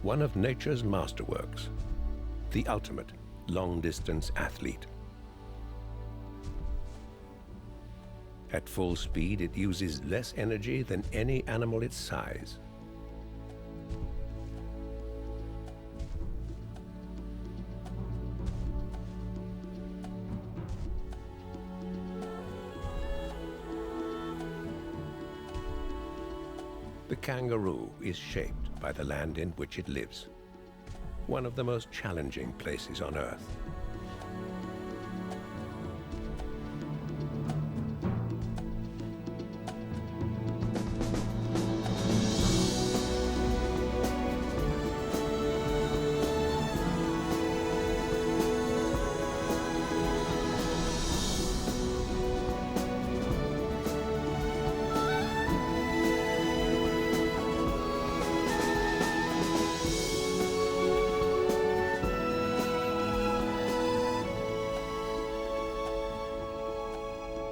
one of nature's masterworks, the ultimate long-distance athlete. At full speed, it uses less energy than any animal its size. The kangaroo is shaped by the land in which it lives, one of the most challenging places on Earth.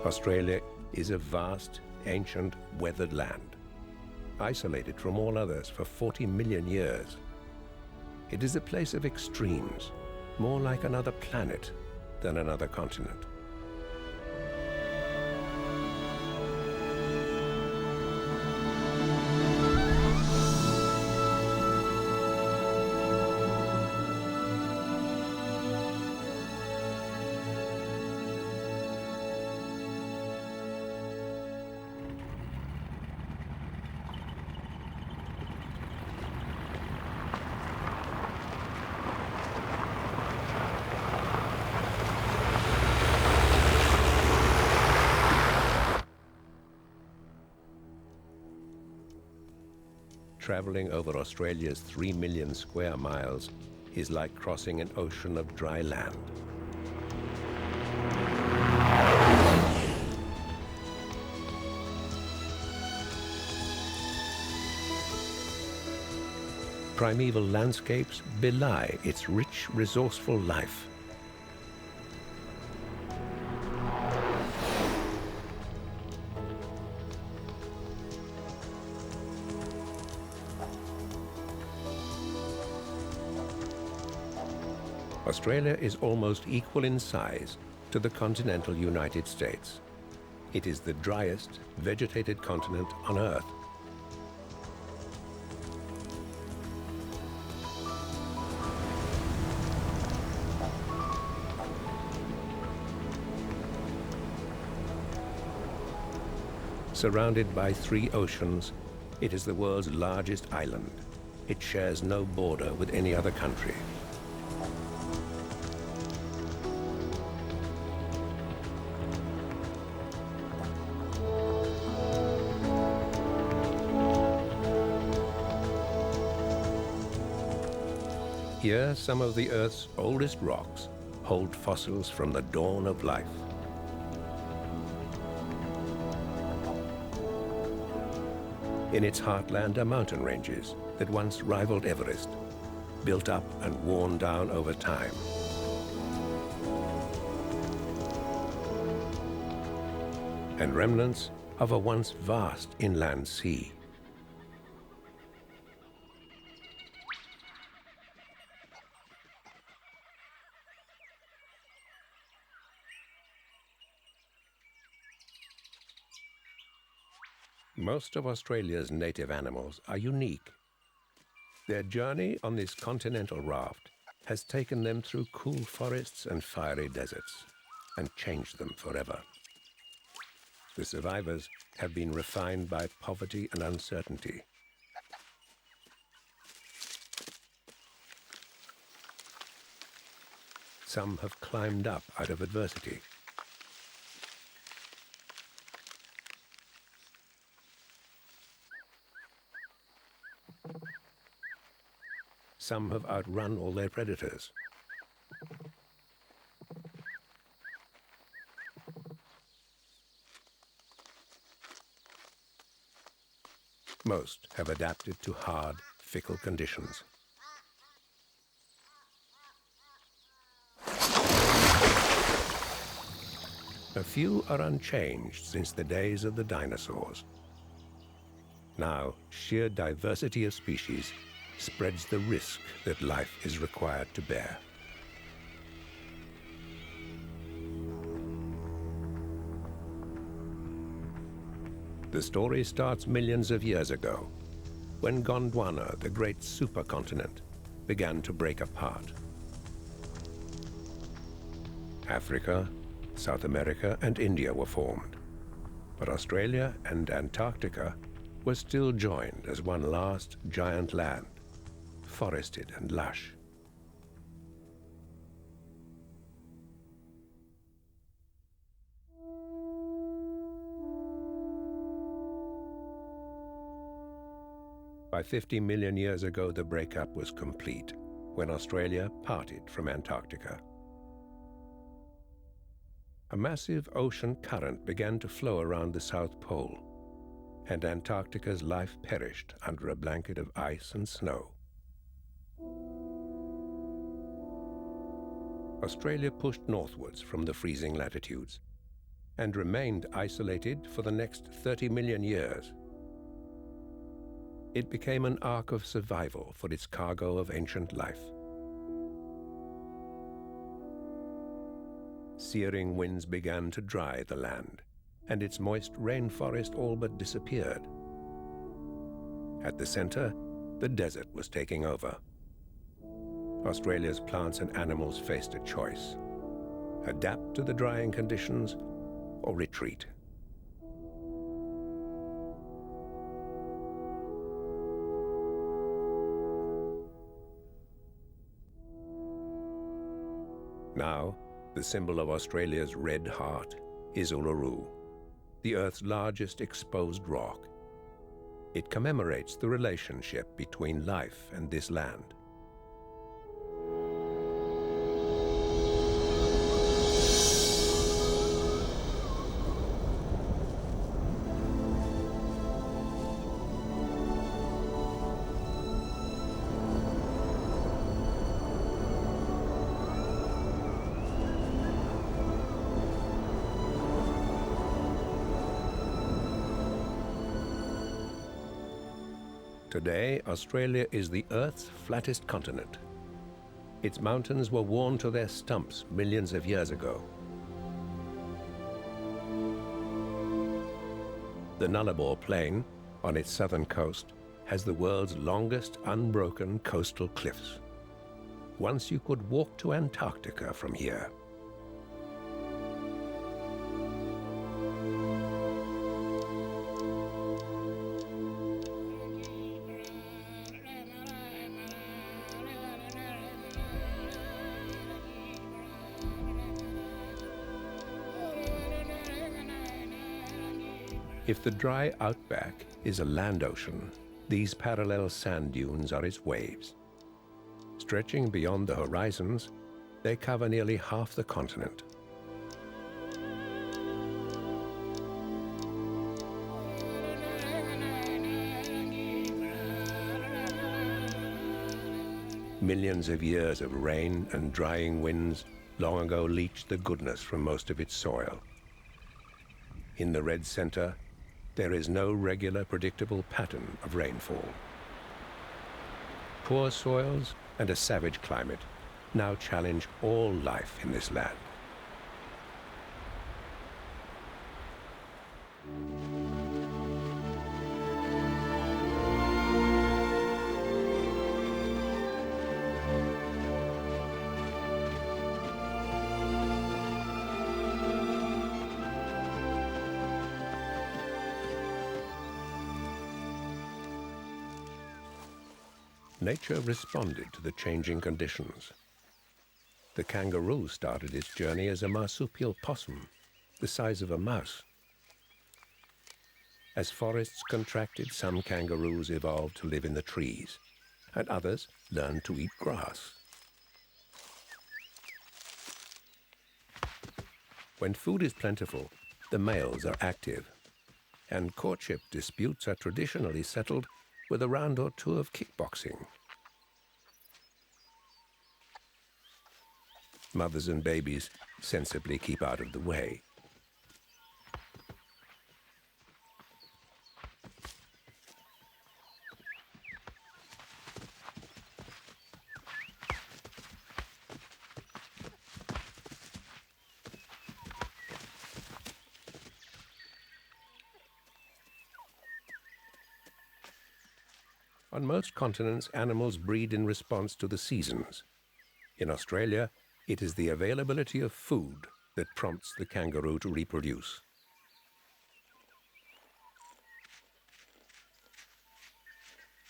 Australia is a vast, ancient, weathered land, isolated from all others for 40 million years. It is a place of extremes, more like another planet than another continent. Traveling over Australia's 3 million square miles is like crossing an ocean of dry land. Primeval landscapes belie its rich, resourceful life. Australia is almost equal in size to the continental United States. It is the driest vegetated continent on Earth. Surrounded by 3 oceans, it is the world's largest island. It shares no border with any other country. Here, some of the Earth's oldest rocks hold fossils from the dawn of life. In its heartland are mountain ranges that once rivaled Everest, built up and worn down over time. And remnants of a once vast inland sea. Most of Australia's native animals are unique. Their journey on this continental raft has taken them through cool forests and fiery deserts and changed them forever. The survivors have been refined by poverty and uncertainty. Some have climbed up out of adversity. Some have outrun all their predators. Most have adapted to hard, fickle conditions. A few are unchanged since the days of the dinosaurs. Now, sheer diversity of species spreads the risk that life is required to bear. The story starts millions of years ago, when Gondwana, the great supercontinent, began to break apart. Africa, South America, and India were formed, but Australia and Antarctica were still joined as one last giant land, forested and lush. By 50 million years ago, the breakup was complete, when Australia parted from Antarctica. A massive ocean current began to flow around the South Pole, and Antarctica's life perished under a blanket of ice and snow. Australia pushed northwards from the freezing latitudes and remained isolated for the next 30 million years. It became an ark of survival for its cargo of ancient life. Searing winds began to dry the land, and its moist rainforest all but disappeared. At the center, the desert was taking over. Australia's plants and animals faced a choice: adapt to the drying conditions or retreat. Now, the symbol of Australia's red heart is Uluru, the Earth's largest exposed rock. It commemorates the relationship between life and this land. Today, Australia is the Earth's flattest continent. Its mountains were worn to their stumps millions of years ago. The Nullarbor Plain, on its southern coast, has the world's longest unbroken coastal cliffs. Once you could walk to Antarctica from here. If the dry outback is a land ocean, these parallel sand dunes are its waves. Stretching beyond the horizons, they cover nearly half the continent. Millions of years of rain and drying winds long ago leached the goodness from most of its soil. In the red center, there is no regular, predictable pattern of rainfall. Poor soils and a savage climate now challenge all life in this land. Nature responded to the changing conditions. The kangaroo started its journey as a marsupial possum, the size of a mouse. As forests contracted, some kangaroos evolved to live in the trees, and others learned to eat grass. When food is plentiful, the males are active, and courtship disputes are traditionally settled with a round or two of kickboxing. Mothers and babies sensibly keep out of the way. On most continents, animals breed in response to the seasons. In Australia, it is the availability of food that prompts the kangaroo to reproduce.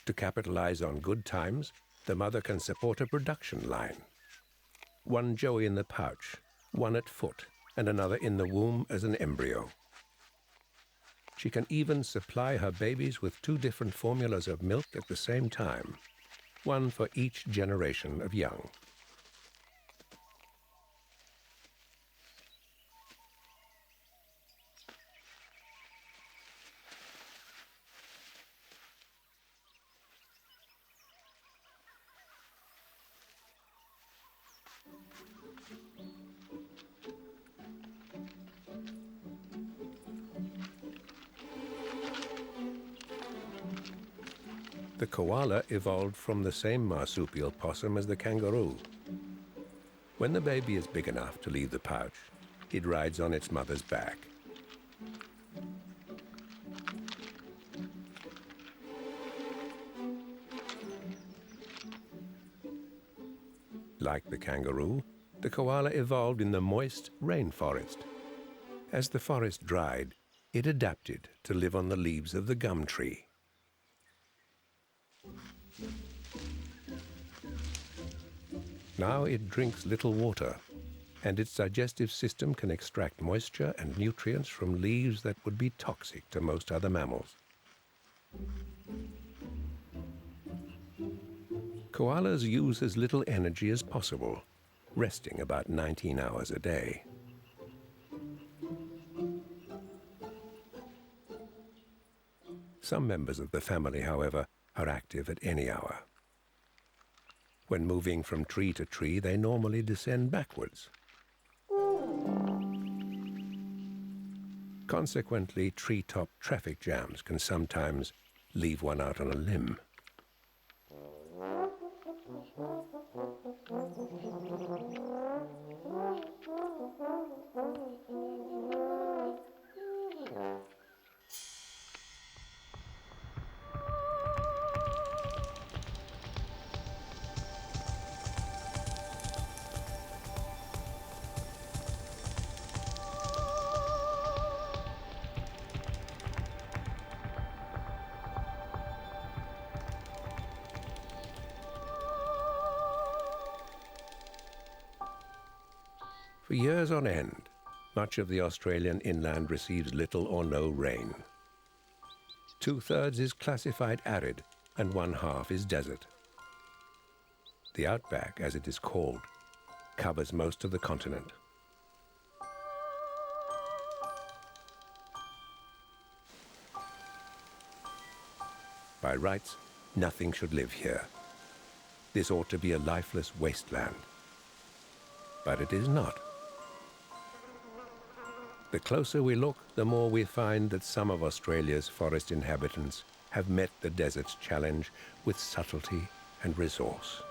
To capitalize on good times, the mother can support a production line. One joey in the pouch, one at foot, and another in the womb as an embryo. She can even supply her babies with 2 different formulas of milk at the same time, one for each generation of young. The koala evolved from the same marsupial possum as the kangaroo. When the baby is big enough to leave the pouch, it rides on its mother's back. Like the kangaroo, the koala evolved in the moist rainforest. As the forest dried, it adapted to live on the leaves of the gum tree. Now it drinks little water, and its digestive system can extract moisture and nutrients from leaves that would be toxic to most other mammals. Koalas use as little energy as possible, resting about 19 hours a day. Some members of the family, however, are active at any hour. When moving from tree to tree, they normally descend backwards. Consequently, treetop traffic jams can sometimes leave one out on a limb. For years on end, much of the Australian inland receives little or no rain. 2/3 is classified arid, and 1/2 is desert. The outback, as it is called, covers most of the continent. By rights, nothing should live here. This ought to be a lifeless wasteland. But it is not. The closer we look, the more we find that some of Australia's forest inhabitants have met the desert's challenge with subtlety and resource.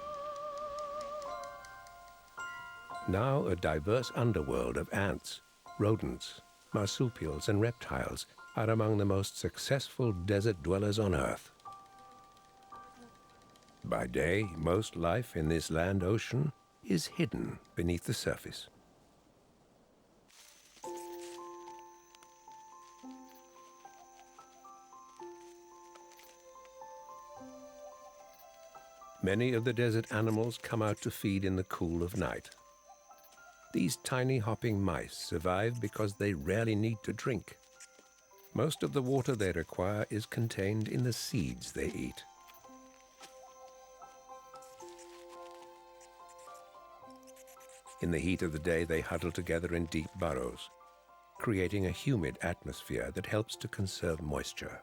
Now a diverse underworld of ants, rodents, marsupials, and reptiles are among the most successful desert dwellers on Earth. By day, most life in this land ocean is hidden beneath the surface. Many of the desert animals come out to feed in the cool of night. These tiny hopping mice survive because they rarely need to drink. Most of the water they require is contained in the seeds they eat. In the heat of the day, they huddle together in deep burrows, creating a humid atmosphere that helps to conserve moisture.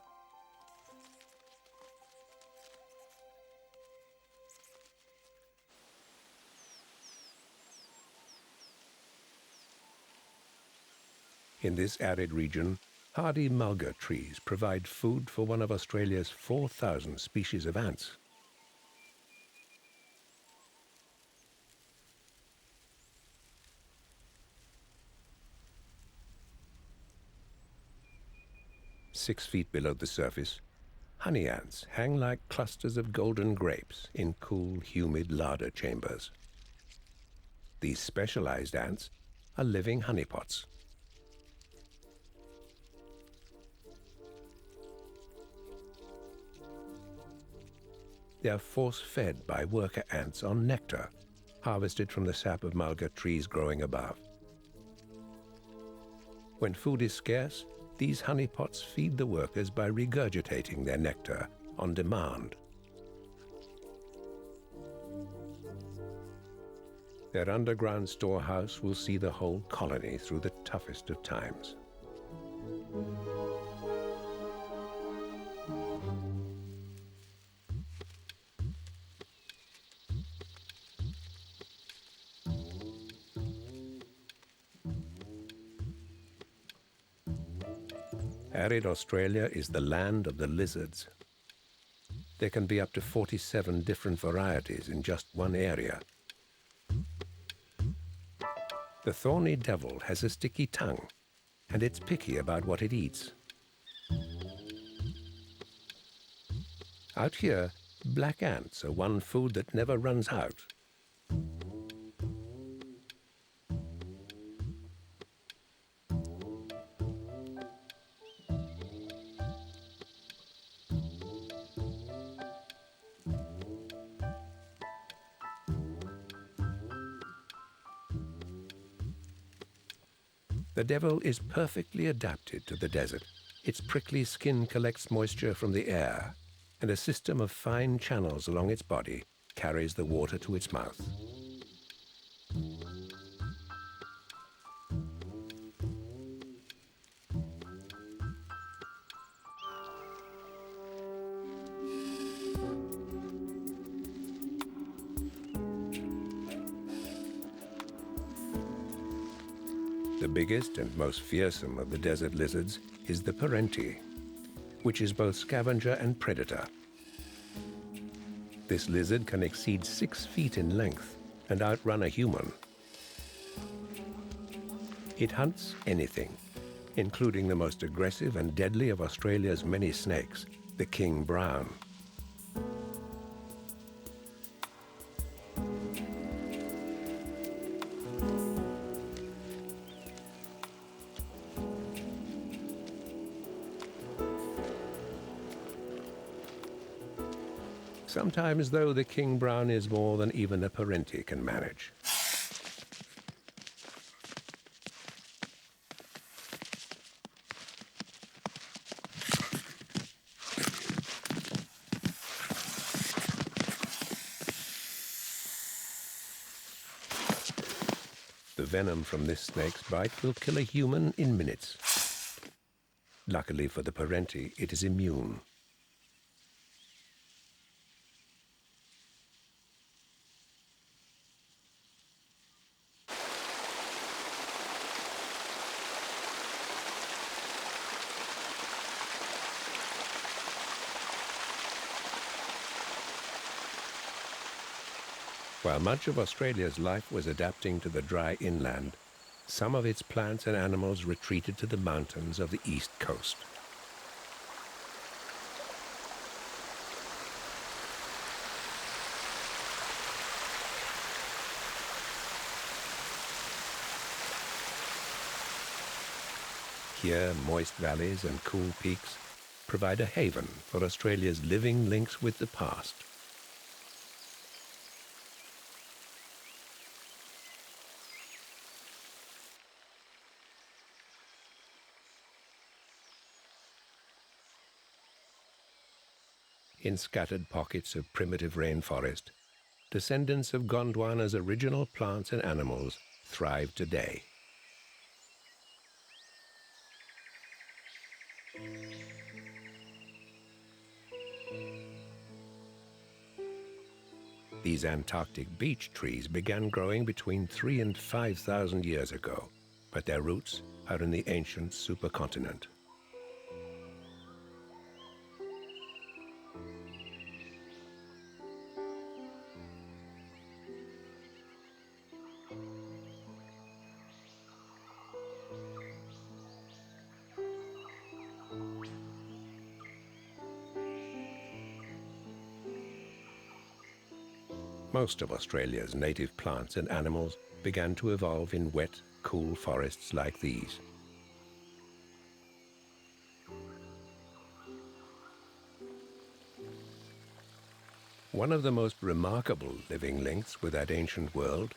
In this arid region, hardy mulga trees provide food for one of Australia's 4,000 species of ants. Six feet below the surface, Honey ants hang like clusters of golden grapes in cool, humid larder chambers. These specialized ants are living honeypots. They are force-fed by worker ants on nectar, harvested from the sap of mulga trees growing above. When food is scarce, these honeypots feed the workers by regurgitating their nectar on demand. Their underground storehouse will see the whole colony through the toughest of times. Arid Australia is the land of the lizards. There can be up to 47 different varieties in just one area. The thorny devil has a sticky tongue, and it's picky about what it eats. Out here, black ants are one food that never runs out. The devil is perfectly adapted to the desert. Its prickly skin collects moisture from the air, and a system of fine channels along its body carries the water to its mouth. The biggest and most fearsome of the desert lizards is the parenti, which is both scavenger and predator. This lizard can exceed 6 feet in length and outrun a human. It hunts anything, including the most aggressive and deadly of Australia's many snakes, the king brown. Sometimes, though, the king brown is more than even a parenti can manage. The venom from this snake's bite will kill a human in minutes. Luckily for the parenti, it is immune. While much of Australia's life was adapting to the dry inland, some of its plants and animals retreated to the mountains of the east coast. Here, moist valleys and cool peaks provide a haven for Australia's living links with the past. In scattered pockets of primitive rainforest, descendants of Gondwana's original plants and animals thrive today. These Antarctic beech trees began growing between 3,000 and 5,000 years ago, but their roots are in the ancient supercontinent. Most of Australia's native plants and animals began to evolve in wet, cool forests like these. One of the most remarkable living links with that ancient world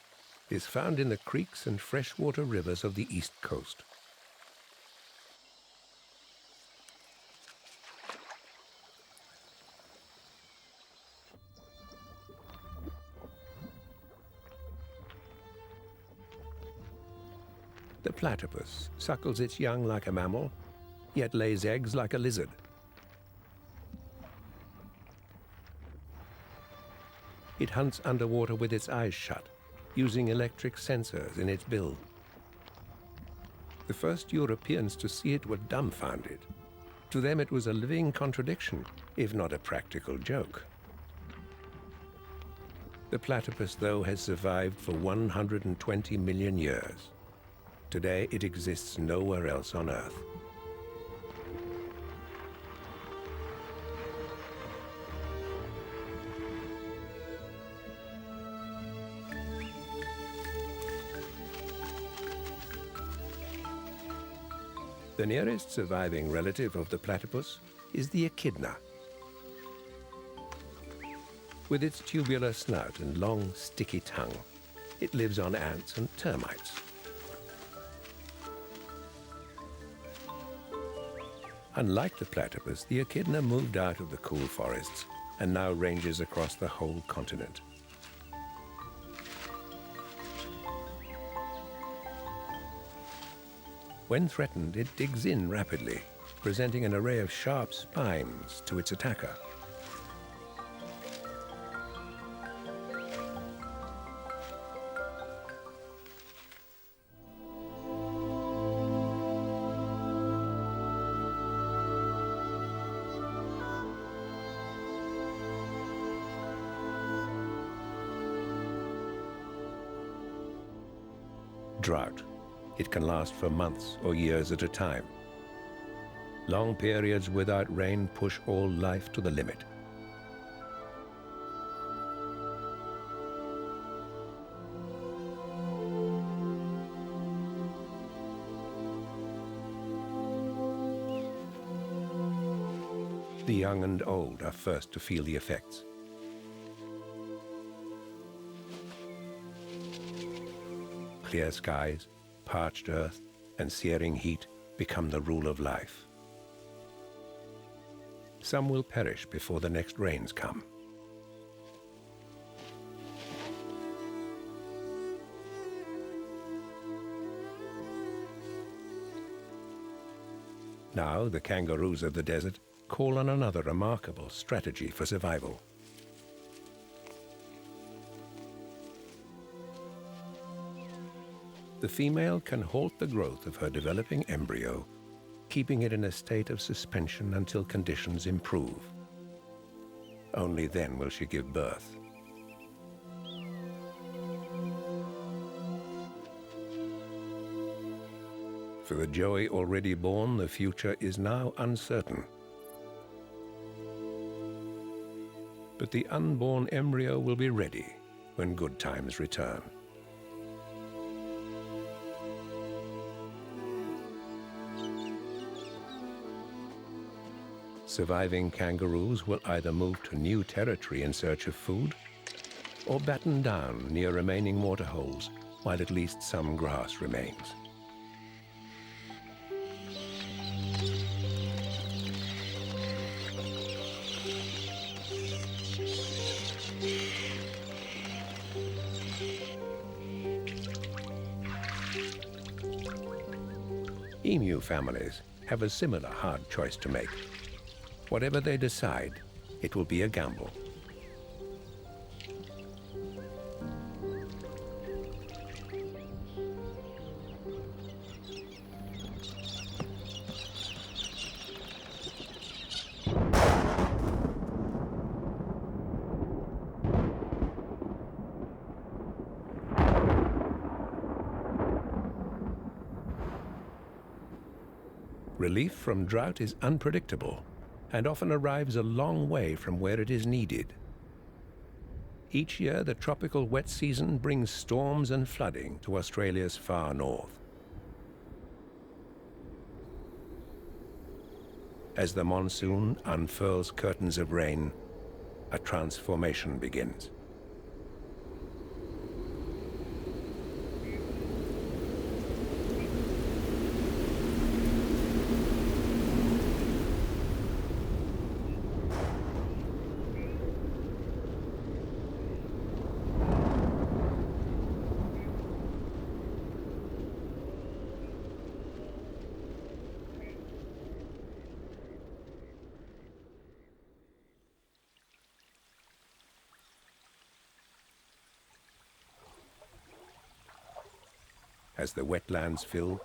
is found in the creeks and freshwater rivers of the East Coast. The platypus suckles its young like a mammal, yet lays eggs like a lizard. It hunts underwater with its eyes shut, using electric sensors in its bill. The first Europeans to see it were dumbfounded. To them it was a living contradiction, if not a practical joke. The platypus, though, has survived for 120 million years. Today it exists nowhere else on Earth. The nearest surviving relative of the platypus is the echidna. With its tubular snout and long, sticky tongue, it lives on ants and termites. Unlike the platypus, the echidna moved out of the cool forests and now ranges across the whole continent. When threatened, it digs in rapidly, presenting an array of sharp spines to its attacker. Drought. It can last for months or years at a time. Long periods without rain push all life to the limit. The young and old are first to feel the effects. Clear skies, parched earth, and searing heat become the rule of life. Some will perish before the next rains come. Now, the kangaroos of the desert call on another remarkable strategy for survival. The female can halt the growth of her developing embryo, keeping it in a state of suspension until conditions improve. Only then will she give birth. For the joey already born, the future is now uncertain. But the unborn embryo will be ready when good times return. Surviving kangaroos will either move to new territory in search of food or batten down near remaining waterholes while at least some grass remains. Emu families have a similar hard choice to make. Whatever they decide, it will be a gamble. Relief from drought is unpredictable and often arrives a long way from where it is needed. Each year, the tropical wet season brings storms and flooding to Australia's far north. As the monsoon unfurls curtains of rain, a transformation begins. As the wetlands fill,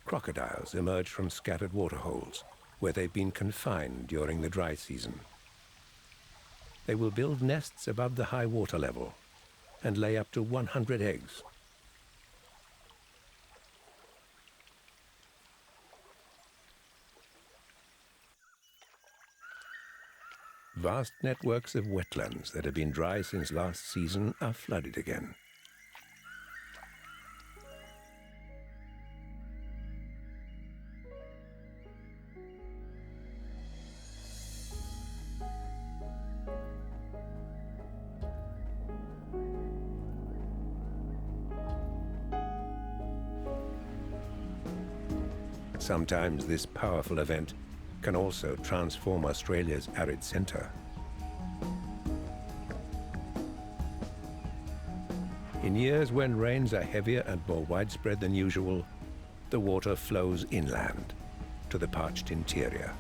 crocodiles emerge from scattered waterholes where they've been confined during the dry season. They will build nests above the high water level and lay up to 100 eggs. Vast networks of wetlands that have been dry since last season are flooded again. Sometimes this powerful event can also transform Australia's arid centre. In years when rains are heavier and more widespread than usual, the water flows inland to the parched interior.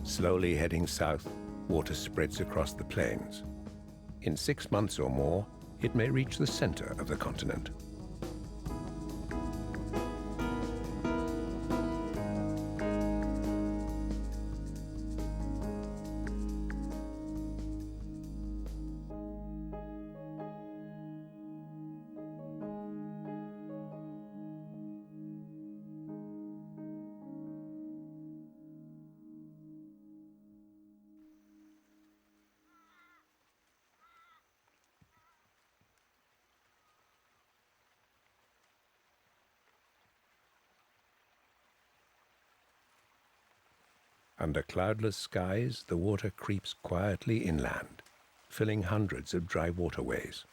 Slowly heading south, water spreads across the plains. In 6 months or more, it may reach the center of the continent. Under cloudless skies, the water creeps quietly inland, filling hundreds of dry waterways.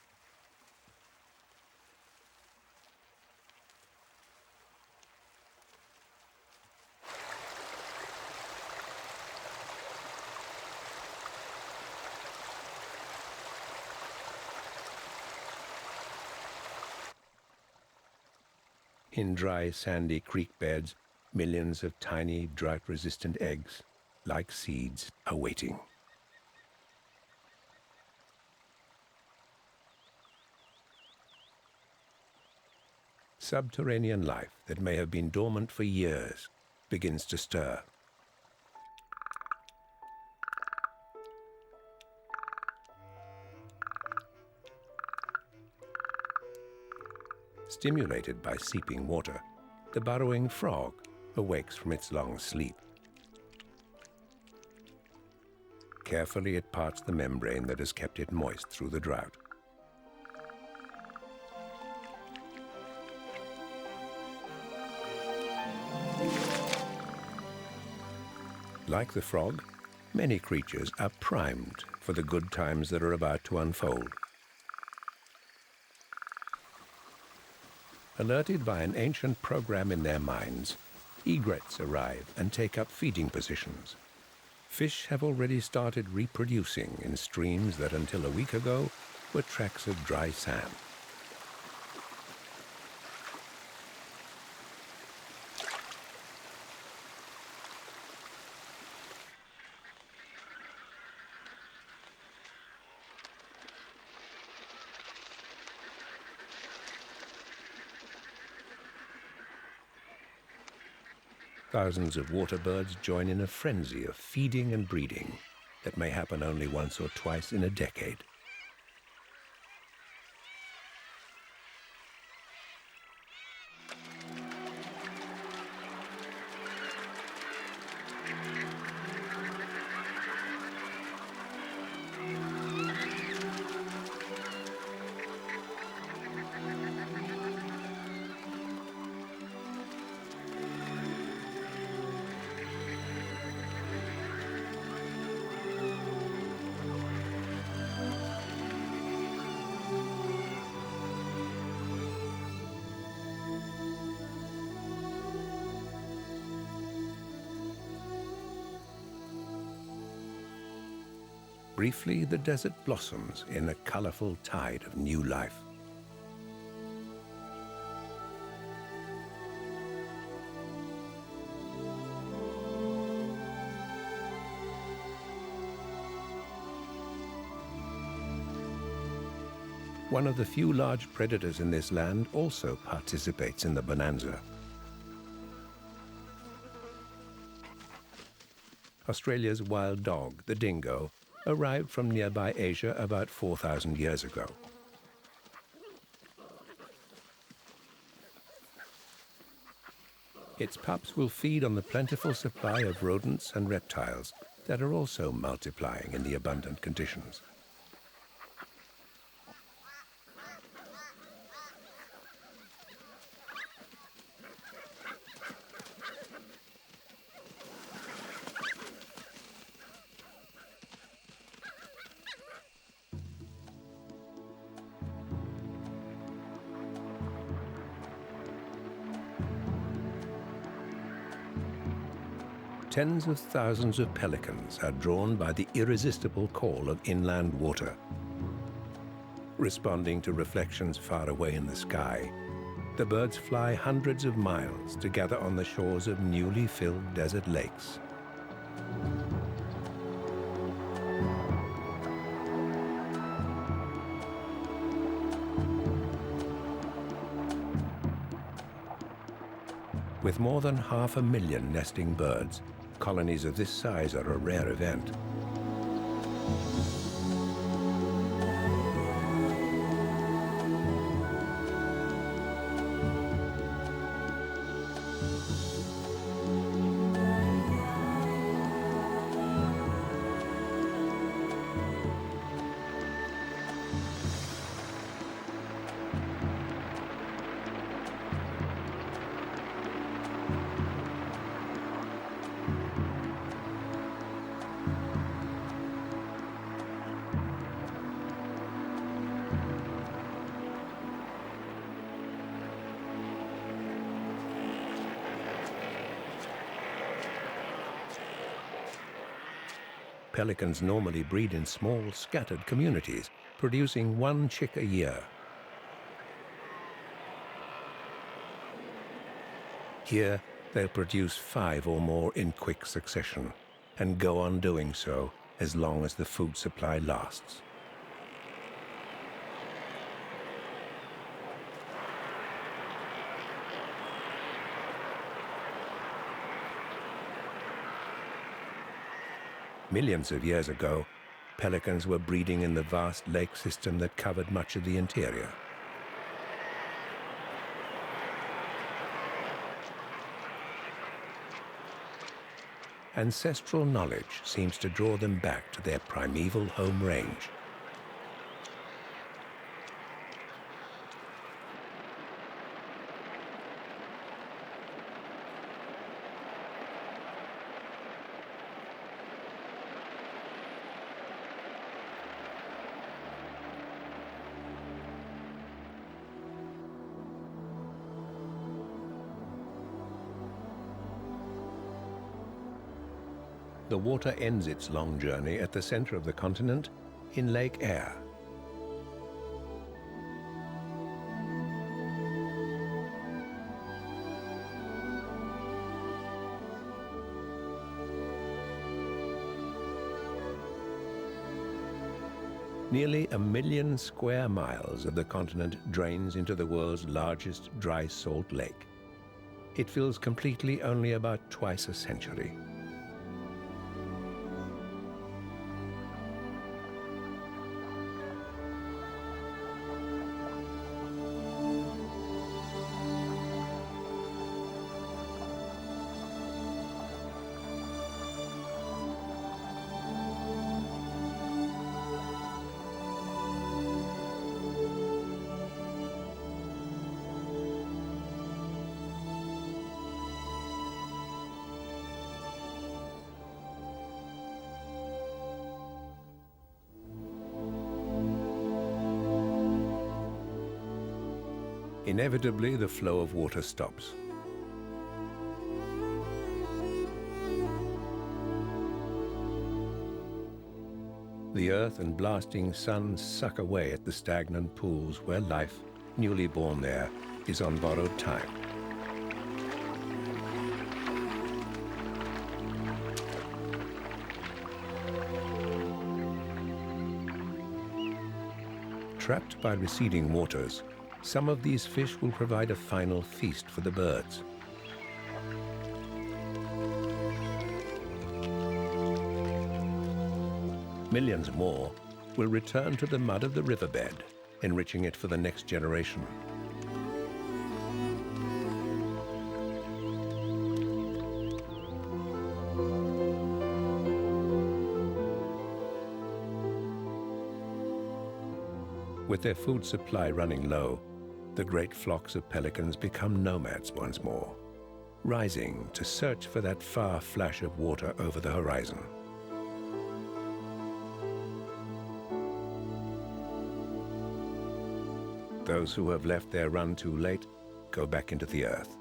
In dry, sandy creek beds, millions of tiny, drought-resistant eggs, like seeds, are waiting. Subterranean life that may have been dormant for years begins to stir. Stimulated by seeping water, the burrowing frog awakes from its long sleep. Carefully, it parts the membrane that has kept it moist through the drought. Like the frog, many creatures are primed for the good times that are about to unfold. Alerted by an ancient program in their minds, egrets arrive and take up feeding positions. Fish have already started reproducing in streams that until a week ago were tracts of dry sand. Thousands of water birds join in a frenzy of feeding and breeding that may happen only once or twice in a decade. Briefly, the desert blossoms in a colorful tide of new life. One of the few large predators in this land also participates in the bonanza. Australia's wild dog, the dingo, arrived from nearby Asia about 4,000 years ago. Its pups will feed on the plentiful supply of rodents and reptiles that are also multiplying in the abundant conditions. Tens of thousands of pelicans are drawn by the irresistible call of inland water. Responding to reflections far away in the sky, the birds fly hundreds of miles to gather on the shores of newly filled desert lakes. With more than 500,000 nesting birds, colonies of this size are a rare event. Pelicans normally breed in small, scattered communities, producing one chick a year. Here, they'll produce 5 or more in quick succession, and go on doing so as long as the food supply lasts. Millions of years ago, pelicans were breeding in the vast lake system that covered much of the interior. Ancestral knowledge seems to draw them back to their primeval home range. The water ends its long journey at the center of the continent in Lake Eyre. Nearly 1 million square miles of the continent drains into the world's largest dry salt lake. it fills completely only about twice a century. Inevitably, the flow of water stops. The earth and blasting sun suck away at the stagnant pools where life, newly born there, is on borrowed time. Trapped by receding waters, some of these fish will provide a final feast for the birds. Millions more will return to the mud of the riverbed, enriching it for the next generation. With their food supply running low, the great flocks of pelicans become nomads once more, rising to search for that far flash of water over the horizon. Those who have left their run too late go back into the earth.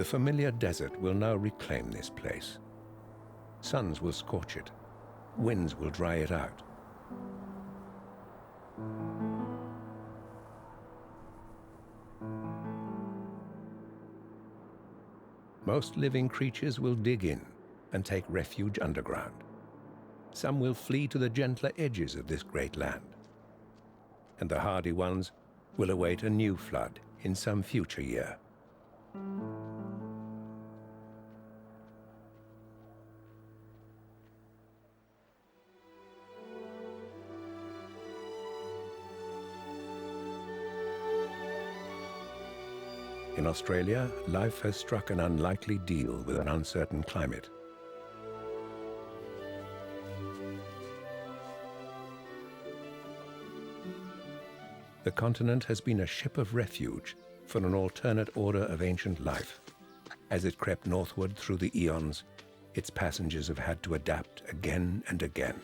The familiar desert will now reclaim this place. Suns will scorch it. Winds will dry it out. Most living creatures will dig in and take refuge underground. Some will flee to the gentler edges of this great land. And the hardy ones will await a new flood in some future year. In Australia, life has struck an unlikely deal with an uncertain climate. The continent has been a ship of refuge for an alternate order of ancient life. As it crept northward through the eons, its passengers have had to adapt again and again.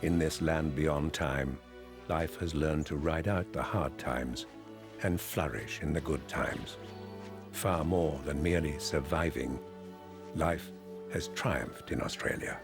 In this land beyond time, life has learned to ride out the hard times and flourish in the good times. Far more than merely surviving, life has triumphed in Australia.